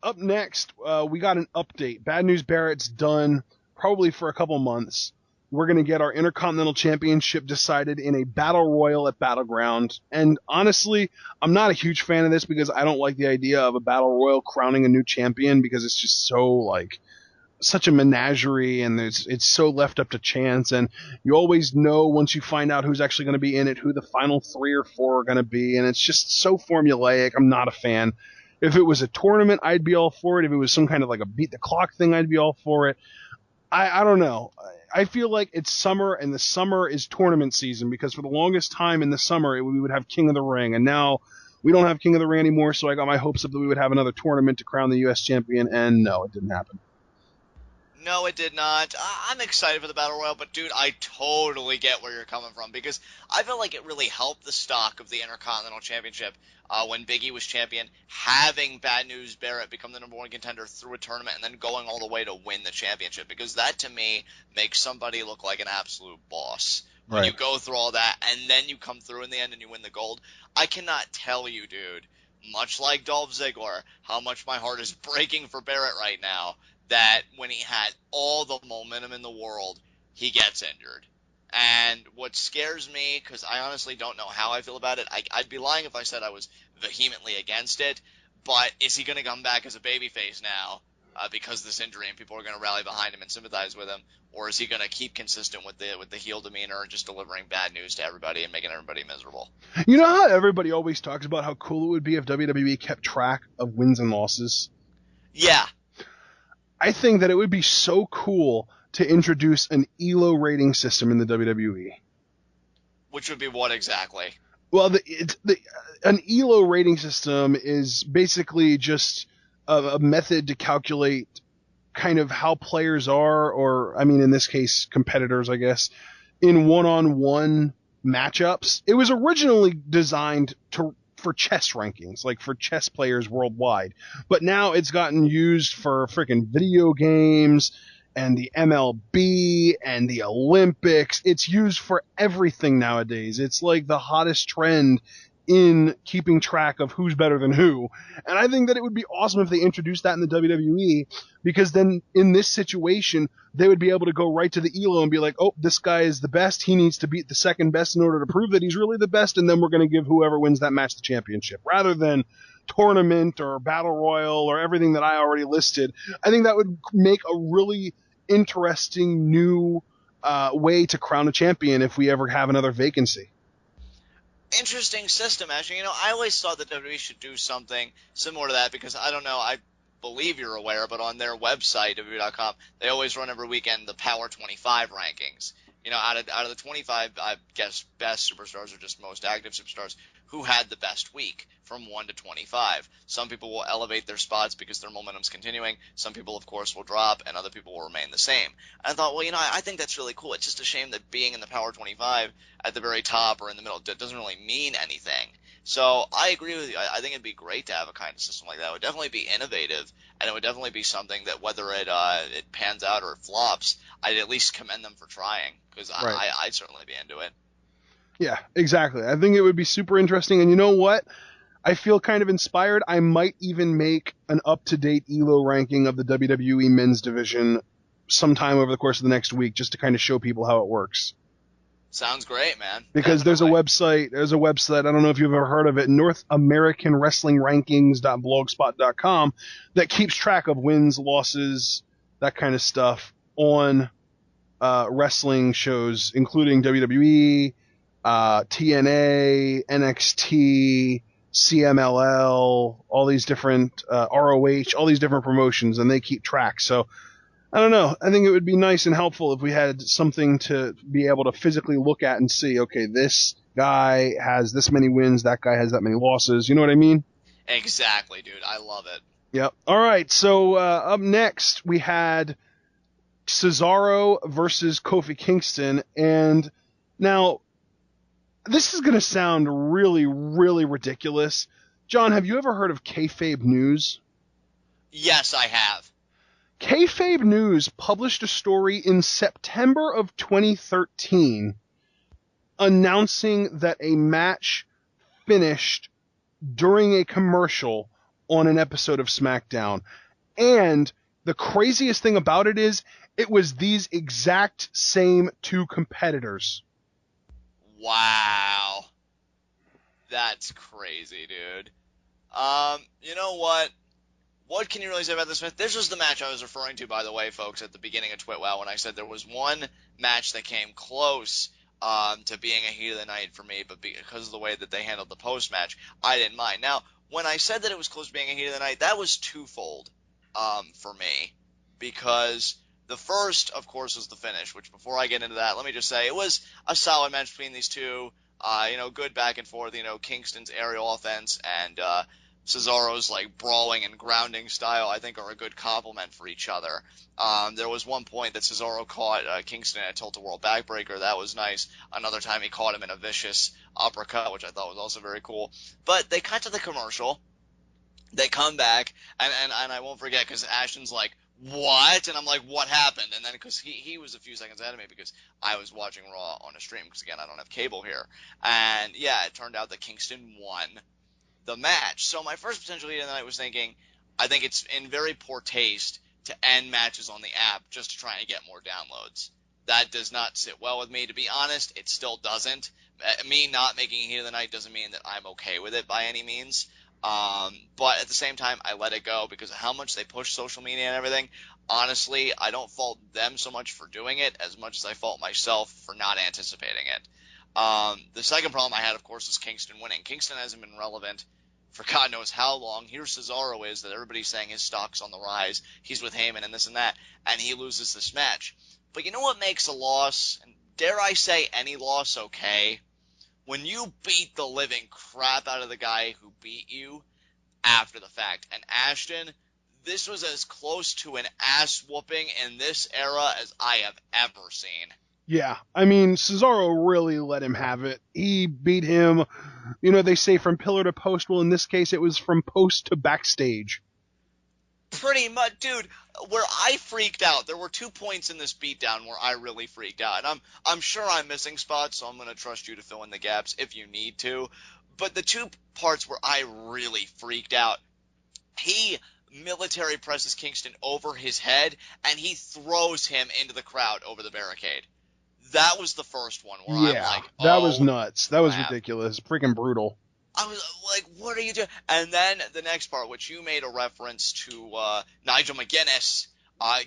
up next, we got an update. Bad News Barrett's done probably for a couple months. We're going to get our Intercontinental Championship decided in a Battle Royal at Battleground. And honestly, I'm not a huge fan of this because I don't like the idea of a Battle Royal crowning a new champion because it's just so, like, such a menagerie, and it's so left up to chance, and you always know once you find out who's actually going to be in it, who the final 3 or 4 are going to be, and it's just so formulaic. I'm not a fan. If it was a tournament, I'd be all for it. If it was some kind of like a beat the clock thing, I'd be all for it. I don't know. I feel like it's summer, and the summer is tournament season, because for the longest time in the summer, we would have King of the Ring, and now we don't have King of the Ring anymore, so I got my hopes up that we would have another tournament to crown the U.S. champion, and no, it didn't happen. No, it did not. I'm excited for the Battle Royal, but dude, I totally get where you're coming from because I feel like it really helped the stock of the Intercontinental Championship when Big E was champion, having Bad News Barrett become the #1 contender through a tournament and then going all the way to win the championship, because that to me makes somebody look like an absolute boss. When you Right. go through all that and then you come through in the end and you win the gold, I cannot tell you, dude, much like Dolph Ziggler, how much my heart is breaking for Barrett right now that when he had all the momentum in the world, he gets injured. And what scares me, because I honestly don't know how I feel about it, I'd be lying if I said I was vehemently against it, but is he going to come back as a babyface now because of this injury and people are going to rally behind him and sympathize with him? Or is he going to keep consistent with the heel demeanor and just delivering bad news to everybody and making everybody miserable? You know how everybody always talks about how cool it would be if WWE kept track of wins and losses? Yeah. I think that it would be so cool to introduce an ELO rating system in the WWE. Which would be what exactly? Well, an ELO rating system is basically just a method to calculate kind of how players are, or, I mean, in this case, competitors, I guess, in one-on-one matchups. It was originally designed for chess rankings, like for chess players worldwide. But now it's gotten used for freaking video games and the MLB and the Olympics. It's used for everything nowadays. It's like the hottest trend in keeping track of who's better than who. And I think that it would be awesome if they introduced that in the WWE, because then in this situation, they would be able to go right to the ELO and be like, oh, this guy is the best. He needs to beat the second best in order to prove that he's really the best. And then we're going to give whoever wins that match the championship, rather than tournament or battle royal or everything that I already listed. I think that would make a really interesting new way to crown a champion if we ever have another vacancy. Interesting system, actually. I always thought that WWE should do something similar to that because I don't know, I believe you're aware, but on their website, WWE.com, they always run every weekend the Power 25 rankings. Out of the 25, I guess, best superstars or just most active superstars, who had the best week from 1 to 25. Some people will elevate their spots because their momentum's continuing. Some people, of course, will drop, and other people will remain the same. And I thought, well, I think that's really cool. It's just a shame that being in the Power 25 at the very top or in the middle doesn't really mean anything. So I agree with you. I think it'd be great to have a kind of system like that. It would definitely be innovative, and it would definitely be something that whether it pans out or it flops, I'd at least commend them for trying, because Right. I'd certainly be into it. Yeah, exactly. I think it would be super interesting. And you know what? I feel kind of inspired. I might even make an up-to-date ELO ranking of the WWE men's division sometime over the course of the next week, just to kind of show people how it works. Sounds great, man. Because there's a website, I don't know if you've ever heard of it, North American Wrestling Rankings.blogspot.com, that keeps track of wins, losses, that kind of stuff on wrestling shows, including WWE, TNA, NXT, CMLL, all these different ROH, all these different promotions, and they keep track. So I don't know. I think it would be nice and helpful if we had something to be able to physically look at and see, okay, this guy has this many wins, that guy has that many losses. You know what I mean? Exactly, dude. I love it. Yep. All right. So up next, we had Cesaro versus Kofi Kingston. And now, this is going to sound really, really ridiculous. John, have you ever heard of KayfabeNews? Yes, I have. KayfabeNews published a story in September of 2013 announcing that a match finished during a commercial on an episode of SmackDown. And the craziest thing about it is it was these exact same two competitors. Wow. That's crazy, dude. You know what? What can you really say about this match? This was the match I was referring to, by the way, folks, at the beginning of TwitWow when I said there was one match that came close to being a heat of the night for me, but because of the way that they handled the post-match, I didn't mind. Now, when I said that it was close to being a heat of the night, that was twofold for me, because the first, of course, was the finish, which before I get into that, let me just say it was a solid match between these two. Good back and forth. Kingston's aerial offense and Cesaro's like brawling and grounding style, I think, are a good complement for each other. There was one point that Cesaro caught Kingston in a tilt-a-whirl backbreaker. That was nice. Another time he caught him in a vicious uppercut, which I thought was also very cool. But they cut to the commercial. They come back, and I won't forget, because Ashton's like, what? And I'm like, what happened? And then, because he was a few seconds ahead of me, because I was watching Raw on a stream, because, again, I don't have cable here. And, yeah, it turned out that Kingston won the match. So my first potential lead of the night was thinking, I think it's in very poor taste to end matches on the app just to try and get more downloads. That does not sit well with me. To be honest, it still doesn't. Me not making a heat of the night doesn't mean that I'm okay with it by any means. But at the same time, I let it go because of how much they push social media and everything. Honestly, I don't fault them so much for doing it as much as I fault myself for not anticipating it. The second problem I had, of course, is Kingston winning. Kingston hasn't been relevant for God knows how long. Here Cesaro is, that everybody's saying his stock's on the rise. He's with Heyman and this and that, and he loses this match. But you know what makes a loss, and dare I say any loss, okay? When you beat the living crap out of the guy who beat you after the fact. And Ashton, this was as close to an ass whooping in this era as I have ever seen. Yeah, I mean, Cesaro really let him have it. He beat him, they say from pillar to post. Well, in this case, it was from post to backstage. Pretty much, dude, where I freaked out, there were 2 points in this beatdown where I really freaked out. And I'm sure I'm missing spots, so I'm going to trust you to fill in the gaps if you need to. But the 2 parts where I really freaked out, he military presses Kingston over his head, and he throws him into the crowd over the barricade. That was the first one where I'm like, oh, that was nuts. That was crap. Ridiculous. Freaking brutal. I was like, what are you doing? And then the next part, which you made a reference to Nigel McGuinness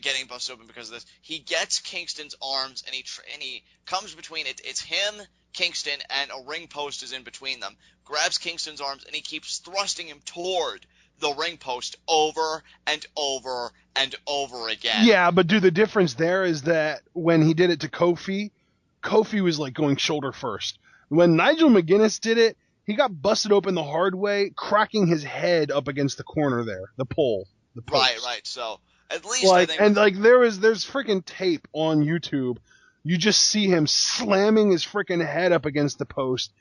getting busted open because of this. He gets Kingston's arms, and he comes between it. It's him, Kingston, and a ring post is in between them. Grabs Kingston's arms, and he keeps thrusting him toward the ring post over and over and over again. Yeah, but dude, the difference there is that when he did it to Kofi was like going shoulder first. When Nigel McGuinness did it, he got busted open the hard way, cracking his head up against the corner there, the pole, the post. Right. So at least like, I think, and like there's freaking tape on YouTube. You just see him slamming his freaking head up against the post,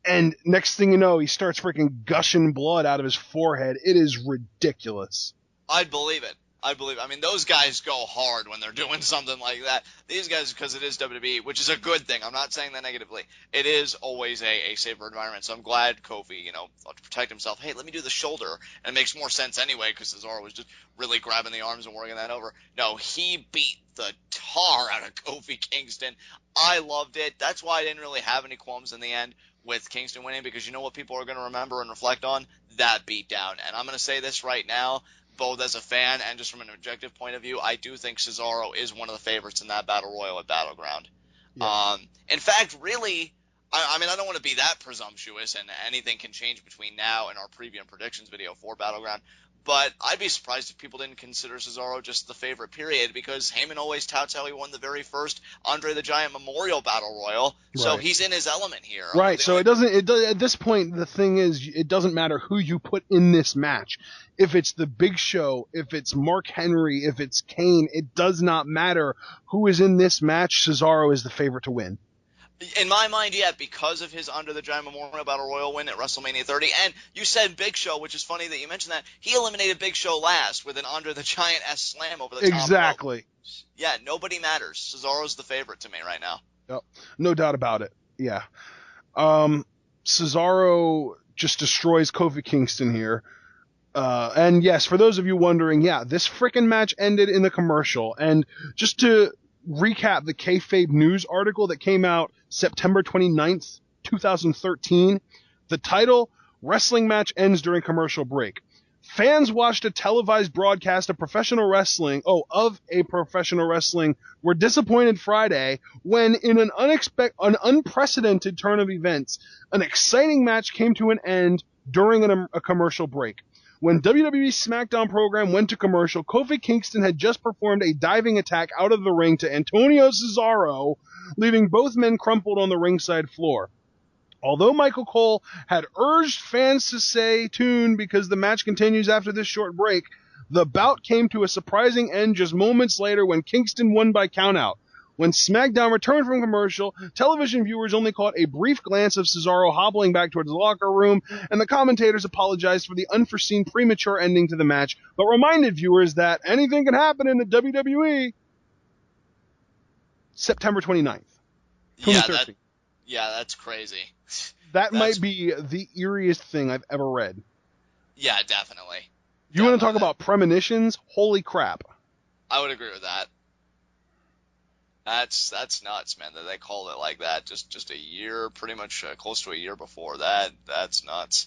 and next thing you know, he starts freaking gushing blood out of his forehead. It is ridiculous. I'd believe it. I mean, those guys go hard when they're doing something like that. These guys, because it is WWE, which is a good thing. I'm not saying that negatively. It is always a safer environment. So I'm glad Kofi, thought to protect himself. Hey, let me do the shoulder. And it makes more sense anyway, because Cesaro was just really grabbing the arms and working that over. No, he beat the tar out of Kofi Kingston. I loved it. That's why I didn't really have any qualms in the end with Kingston winning, because you know what people are going to remember and reflect on? That beatdown. And I'm going to say this right now, both as a fan and just from an objective point of view, I do think Cesaro is one of the favorites in that Battle Royal at Battleground. Yeah. In fact, really, I mean, I don't want to be that presumptuous, and anything can change between now and our preview and predictions video for Battleground, but I'd be surprised if people didn't consider Cesaro just the favorite, period, because Heyman always touts how he won the very first Andre the Giant Memorial Battle Royal, so he's in his element here. Right, so it at this point, the thing is, it doesn't matter who you put in this match. If it's the Big Show, if it's Mark Henry, if it's Kane, it does not matter who is in this match. Cesaro is the favorite to win. In my mind, yeah, because of his Under the Giant Memorial Battle Royal win at WrestleMania 30. And you said Big Show, which is funny that you mentioned that. He eliminated Big Show last with an Under the Giant S Slam over the top rope. Exactly. Yeah, nobody matters. Cesaro's the favorite to me right now. Yep. No doubt about it. Yeah. Cesaro just destroys Kofi Kingston here. And yes, for those of you wondering, yeah, this frickin' match ended in the commercial. And just to recap the KayfabeNews article that came out September 29th, 2013, the title, Wrestling Match Ends During Commercial Break. Fans watched a televised broadcast of a professional wrestling were disappointed Friday when, in an unprecedented turn of events, an exciting match came to an end during a commercial break. When WWE SmackDown program went to commercial, Kofi Kingston had just performed a diving attack out of the ring to Antonio Cesaro, leaving both men crumpled on the ringside floor. Although Michael Cole had urged fans to stay tuned because the match continues after this short break, the bout came to a surprising end just moments later when Kingston won by countout. When SmackDown returned from commercial, television viewers only caught a brief glance of Cesaro hobbling back towards the locker room, and the commentators apologized for the unforeseen premature ending to the match, but reminded viewers that anything can happen in the WWE. September 29th, 2013. Yeah, that's crazy. That might be the eeriest thing I've ever read. Yeah, definitely. You want to talk about premonitions? Holy crap. I would agree with that. That's nuts, man, that they called it like that just a year, pretty much close to a year before that. That's nuts.